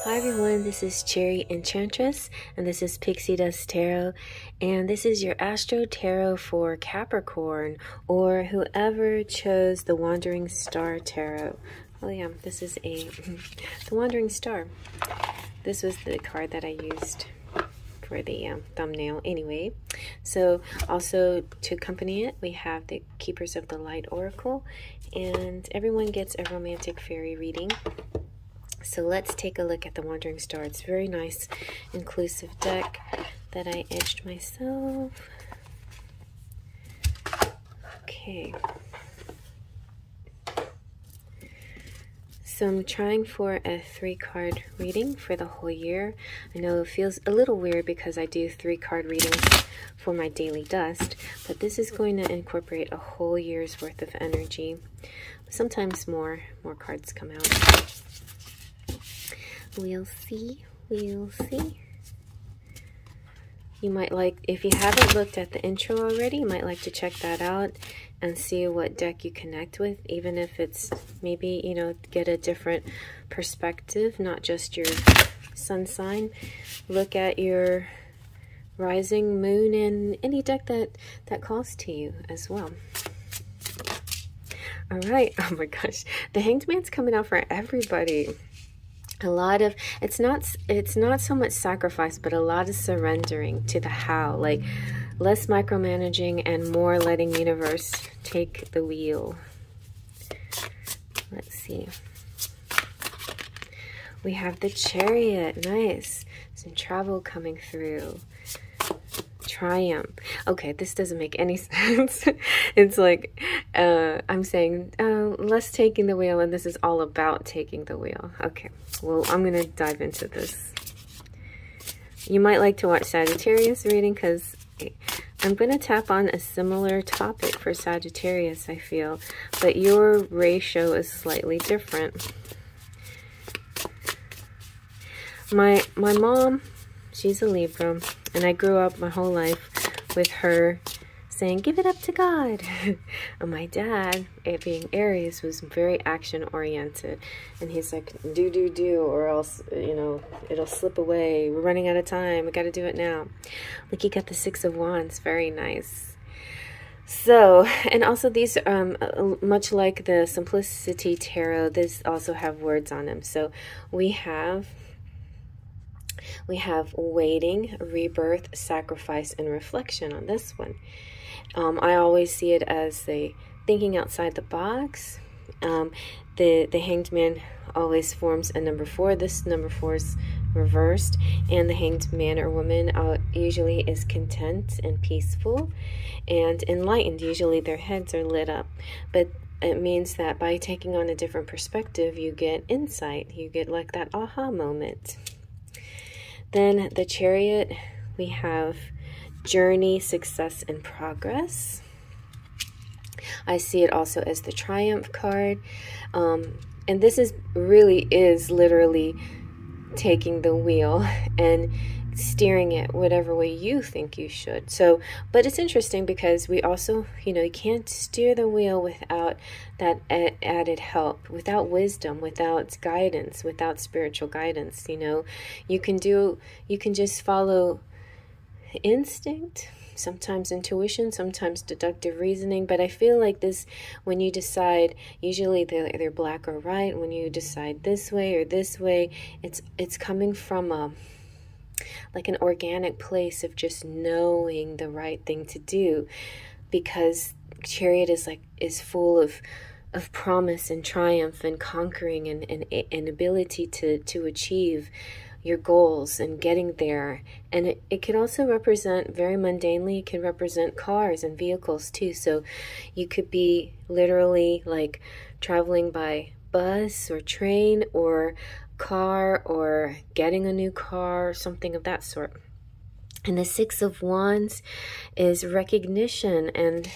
Hi everyone, this is Cherry Enchantress, and this is Pixie Dust Tarot, and this is your Astro Tarot for Capricorn, or whoever chose the Wandering Star Tarot. Oh yeah, this is the Wandering Star. This was the card that I used for the thumbnail anyway. So also to accompany it, we have the Keepers of the Light Oracle, and everyone gets a romantic fairy reading. So let's take a look at the Wandering Star. It's a very nice, inclusive deck that I etched myself. Okay. So I'm trying for a 3-card reading for the whole year. I know it feels a little weird because I do 3-card readings for my daily dust, but this is going to incorporate a whole year's worth of energy. Sometimes more cards come out. We'll see. We'll see. You might like, if you haven't looked at the intro already, you might like to check that out and see what deck you connect with, even if it's maybe, you know, get a different perspective, not just your sun sign. Look at your rising, moon, and any deck that calls to you as well. All right. Oh my gosh. The Hanged Man's coming out for everybody. A lot of, it's not so much sacrifice, but a lot of surrendering to the how, like less micromanaging and more letting universe take the wheel. Let's see. We have the Chariot. Nice. Some travel coming through. Triumph. Okay, this doesn't make any sense. It's like I'm saying less taking the wheel, and this is all about taking the wheel. Okay, well, I'm gonna dive into this. You might like to watch Sagittarius reading, because I'm gonna tap on a similar topic for Sagittarius, I feel, but your ratio is slightly different. My mom, she's a Libra, and I grew up my whole life with her saying, give it up to God. And my dad, it being Aries, was very action-oriented. And he's like, do, or else, you know, it'll slip away. We're running out of time. We got to do it now. Like, he got the 6 of Wands. Very nice. So, and also these, much like the Simplicity Tarot, these also have words on them. So we have waiting, rebirth, sacrifice, and reflection on this one. I always see it as the thinking outside the box. The Hanged Man always forms a number 4. This number 4 is reversed, and the Hanged Man or woman usually is content and peaceful and enlightened. Usually their heads are lit up, but it means that by taking on a different perspective, you get insight. You get like that aha moment. Then the Chariot, we have journey, success, and progress. I see it also as the Triumph card. And this is literally taking the wheel and steering it whatever way you think you should. So, but it's interesting because we also, you know, you can't steer the wheel without that added help, without wisdom, without guidance, without spiritual guidance. You know, you can just follow instinct, sometimes intuition, sometimes deductive reasoning. But I feel like this, when you decide, usually they're either black or white. When you decide this way or this way, it's coming from like an organic place of just knowing the right thing to do, because Chariot is full of promise and triumph and conquering and ability to achieve your goals and getting there. And it can also represent, very mundanely, it can represent cars and vehicles too. So you could be literally like traveling by bus or train or car, or getting a new car, something of that sort. And the 6 of Wands is recognition and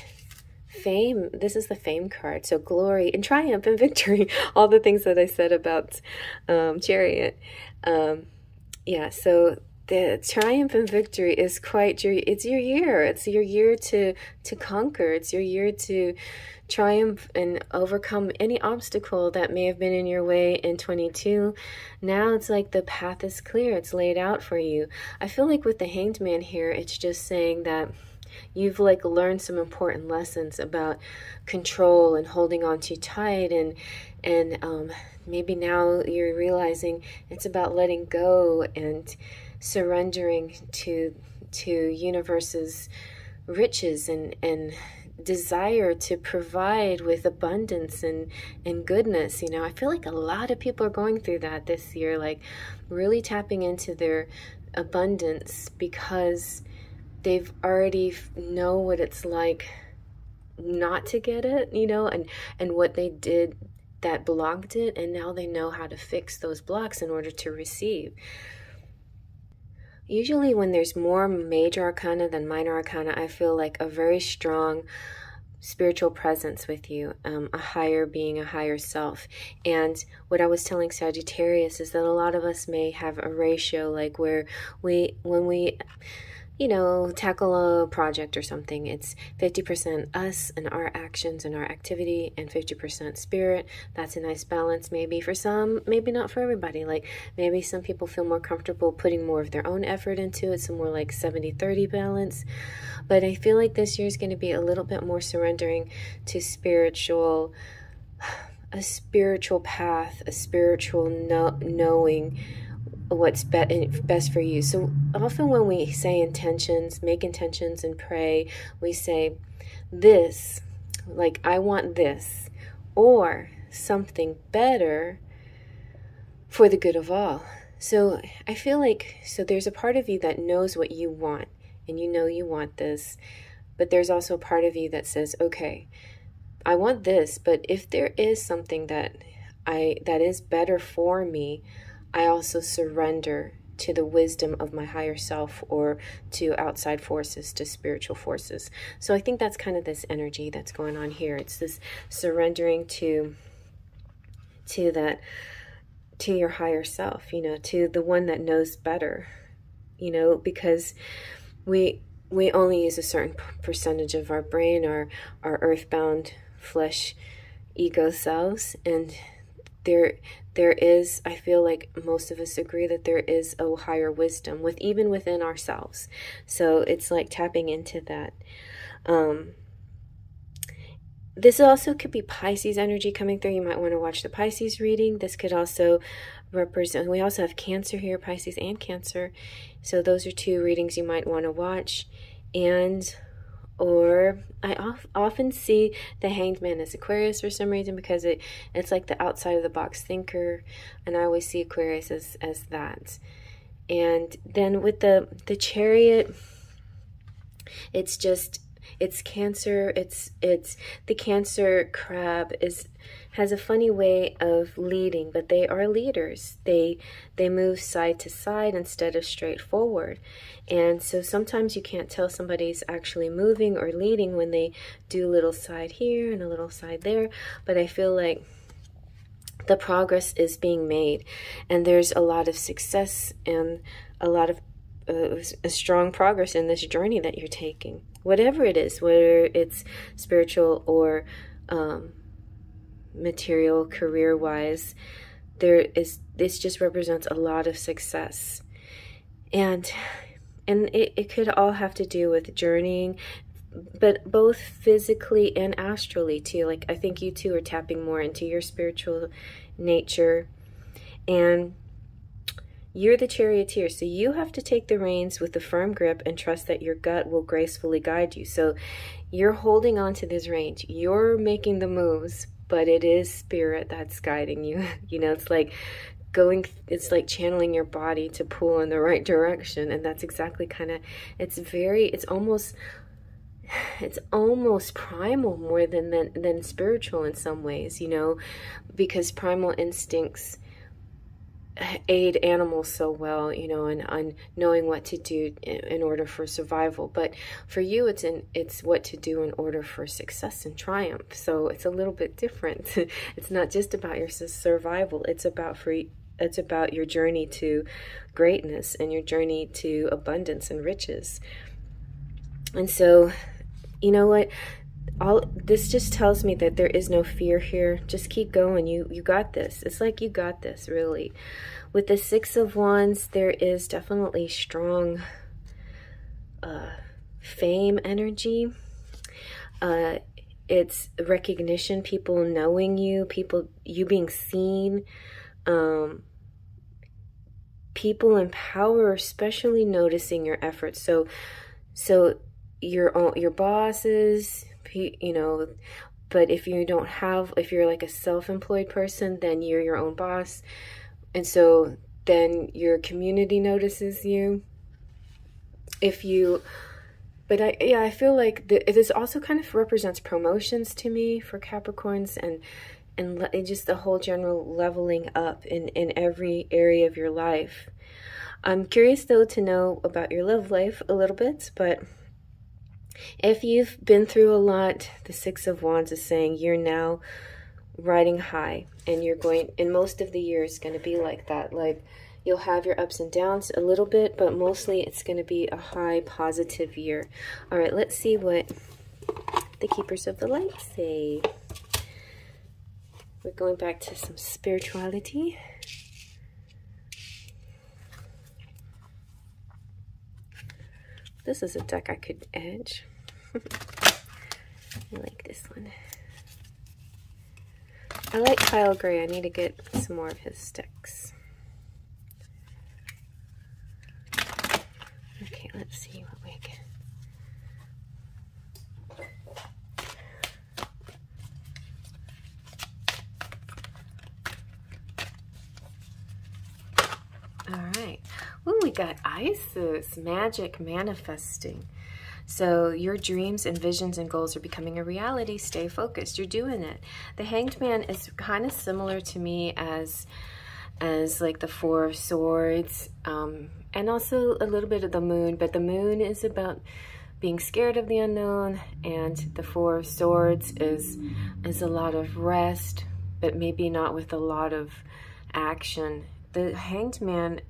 fame. This is the fame card. So glory and triumph and victory, all the things that I said about Chariot. Yeah, so the triumph and victory is quite it's your year. It's your year to conquer. It's your year to triumph and overcome any obstacle that may have been in your way in 22. Now it's like the path is clear. It's laid out for you. I feel like with the Hanged Man here, it's just saying that you've like learned some important lessons about control and holding on too tight, and maybe now you're realizing it's about letting go and surrendering to universe's riches and desire to provide with abundance and goodness. You know, I feel like a lot of people are going through that this year, like really tapping into their abundance because they've already know what it's like not to get it, you know, and what they did that blocked it, and now they know how to fix those blocks in order to receive. Usually when there's more major arcana than minor arcana, I feel like a very strong spiritual presence with you, a higher being, a higher self. And what I was telling Sagittarius is that a lot of us may have a ratio like where when we you know, tackle a project or something, it's 50% us and our actions and our activity and 50% spirit. That's a nice balance maybe for some, maybe not for everybody. Like maybe some people feel more comfortable putting more of their own effort into it, so more like 70-30 balance. But I feel like this year is going to be a little bit more surrendering to a spiritual path, a spiritual knowing what's best for you. So often when we say intentions, make intentions and pray, we say this, like I want this, or something better for the good of all. So I feel like, so there's a part of you that knows what you want, and you know you want this, but there's also a part of you that says, okay, I want this, but if there is something that is better for me, I also surrender to the wisdom of my higher self or to outside forces, to spiritual forces. So I think that's kind of this energy that's going on here. It's this surrendering to your higher self, you know, to the one that knows better, you know, because we only use a certain percentage of our brain, our earthbound flesh ego selves, and there is, I feel like most of us agree that there is a higher wisdom even within ourselves. So it's like tapping into that. This also could be Pisces energy coming through. You might want to watch the Pisces reading. This could also represent, we also have Cancer here, Pisces and Cancer. So those are two readings you might want to watch. Or I often see the Hanged Man as Aquarius for some reason, because it's like the outside of the box thinker, and I always see Aquarius as that. And then with the Chariot, it's Cancer. It's the Cancer crab has a funny way of leading, but they are leaders. They move side to side instead of straight forward. And so sometimes you can't tell somebody's actually moving or leading when they do a little side here and a little side there. But I feel like the progress is being made, and there's a lot of success and a lot of a strong progress in this journey that you're taking. Whatever it is, whether it's spiritual or material, career-wise, this just represents a lot of success. And it could all have to do with journeying, but both physically and astrally too. Like I think you two are tapping more into your spiritual nature, and you're the charioteer, so you have to take the reins with a firm grip and trust that your gut will gracefully guide you. So you're holding on to this reins. You're making the moves, but it is spirit that's guiding you. You know, it's like channeling your body to pull in the right direction. And that's exactly it's almost primal more than spiritual in some ways, you know, because primal instincts aid animals so well, you know, and knowing what to do in order for survival. But for you, it's what to do in order for success and triumph. So it's a little bit different. It's not just about your survival. It's about your journey to greatness and your journey to abundance and riches. And so, you know what? this just tells me that there is no fear here. Just keep going. You got this. It's like you got this, really. With the Six of Wands, there is definitely strong fame energy. It's recognition, people knowing you, you being seen, people in power especially noticing your efforts. So your bosses, you know, but if you're like a self-employed person, then you're your own boss. And so then your community notices you. But I feel like this also kind of represents promotions to me for Capricorns, and just the whole general leveling up in every area of your life. I'm curious though to know about your love life a little bit, but if you've been through a lot, the Six of Wands is saying you're now riding high, and most of the year is going to be like that. Like, you'll have your ups and downs a little bit, but mostly it's going to be a high positive year. All right, let's see what the Keepers of the Light say. We're going back to some spirituality. This is a deck I could edge. I like this one. I like Kyle Gray. I need to get some more of his decks. Okay, let's see what we get. All right. Ooh, we got Isis, magic manifesting. So your dreams and visions and goals are becoming a reality. Stay focused. You're doing it. The Hanged Man is kind of similar to me as like the Four of Swords, and also a little bit of the Moon. But the Moon is about being scared of the unknown, and the Four of Swords is a lot of rest, but maybe not with a lot of action. The Hanged Man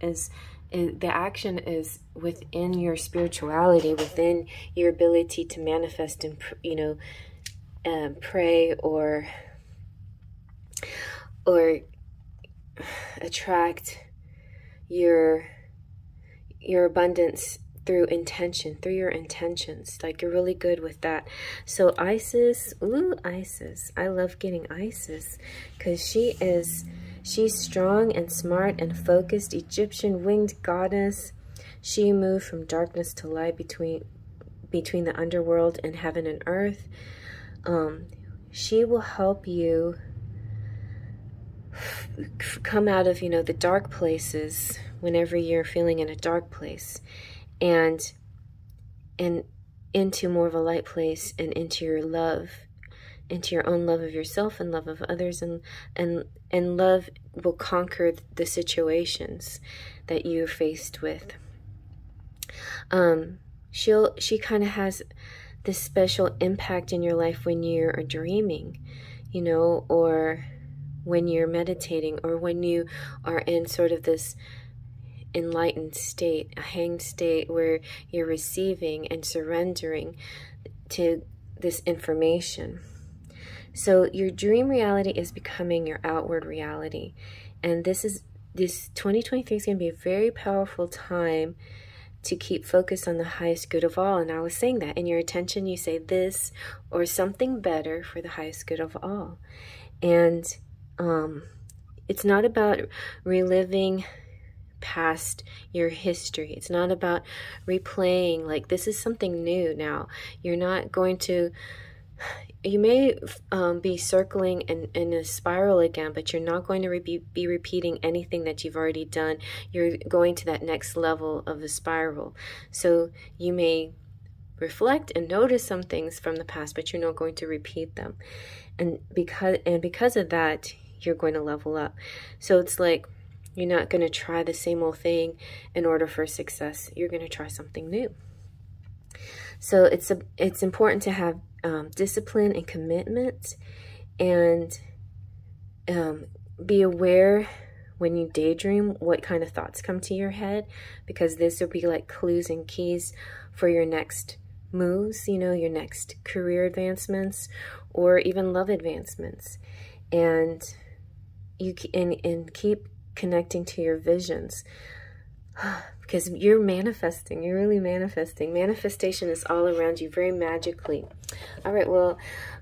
the action is within your spirituality, within your ability to manifest and, you know, pray or attract your abundance through intention, through your intentions. Like, you're really good with that. So Isis, ooh, Isis. I love getting Isis because she's strong and smart and focused, Egyptian winged goddess. She moved from darkness to light between the underworld and heaven and earth. She will help you come out of, you know, the dark places whenever you're feeling in a dark place, and into more of a light place, and into your love, into your own love of yourself and love of others, and love will conquer the situations that you're faced with. She kind of has this special impact in your life when you're dreaming, you know, or when you're meditating, or when you are in sort of this enlightened state, a hanged state, where you're receiving and surrendering to this information. So your dream reality is becoming your outward reality. And this 2023 is going to be a very powerful time to keep focused on the highest good of all. And I was saying that in your attention, you say this or something better for the highest good of all. And it's not about reliving past your history. It's not about replaying. Like, this is something new now. You're not going to... You may be circling in a spiral again, but you're not going to be repeating anything that you've already done. You're going to that next level of the spiral. So you may reflect and notice some things from the past, but you're not going to repeat them. And because of that, you're going to level up. So it's like, you're not going to try the same old thing in order for success. You're going to try something new. So it's important to have discipline and commitment, and be aware when you daydream what kind of thoughts come to your head, because this will be like clues and keys for your next moves, you know, your next career advancements or even love advancements. And you and keep connecting to your visions. Because you're manifesting, you're really manifesting. Manifestation is all around you very magically. All right, well,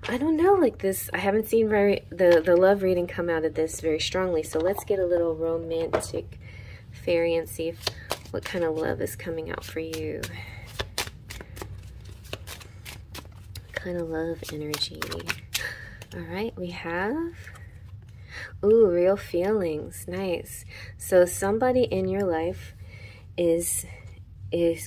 I don't know, like this, I haven't seen the love reading come out of this very strongly. So let's get a little romantic fairy and see what kind of love is coming out for you. What kind of love energy. All right, we have, ooh, real feelings. Nice. So somebody in your life is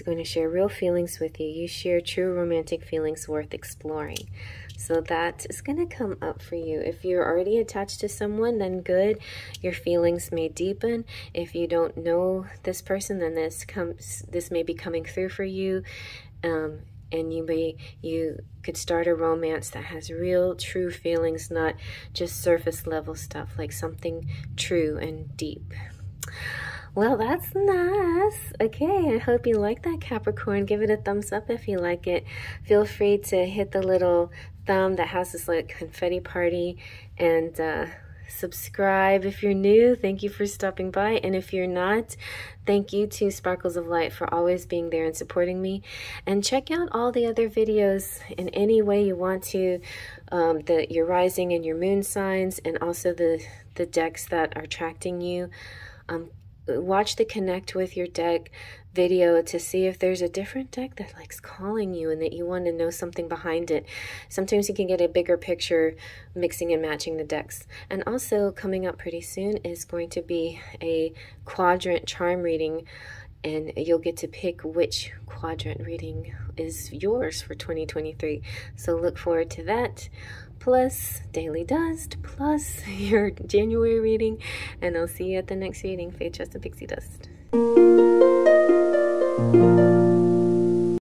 going to share real feelings with you. You share true romantic feelings worth exploring. So that is going to come up for you. If you're already attached to someone, then good. Your feelings may deepen. If you don't know this person, then this may be coming through for you. And you could start a romance that has real, true feelings, not just surface level stuff, like something true and deep. Well, that's nice. Okay, I hope you like that, Capricorn. Give it a thumbs up if you like it. Feel free to hit the little thumb that has this like confetti party, and subscribe if you're new. Thank you for stopping by. And if you're not, thank you to Sparkles of Light for always being there and supporting me. And check out all the other videos in any way you want to, your rising and your moon signs, and also the decks that are attracting you. Watch the Connect with Your Deck video to see if there's a different deck that likes calling you and that you want to know something behind it. Sometimes you can get a bigger picture mixing and matching the decks. And also coming up pretty soon is going to be a quadrant charm reading, and you'll get to pick which quadrant reading is yours for 2023. So look forward to that. Plus Daily Dust, plus your January reading, and I'll see you at the next reading. Faith, Trust, and Pixie Dust.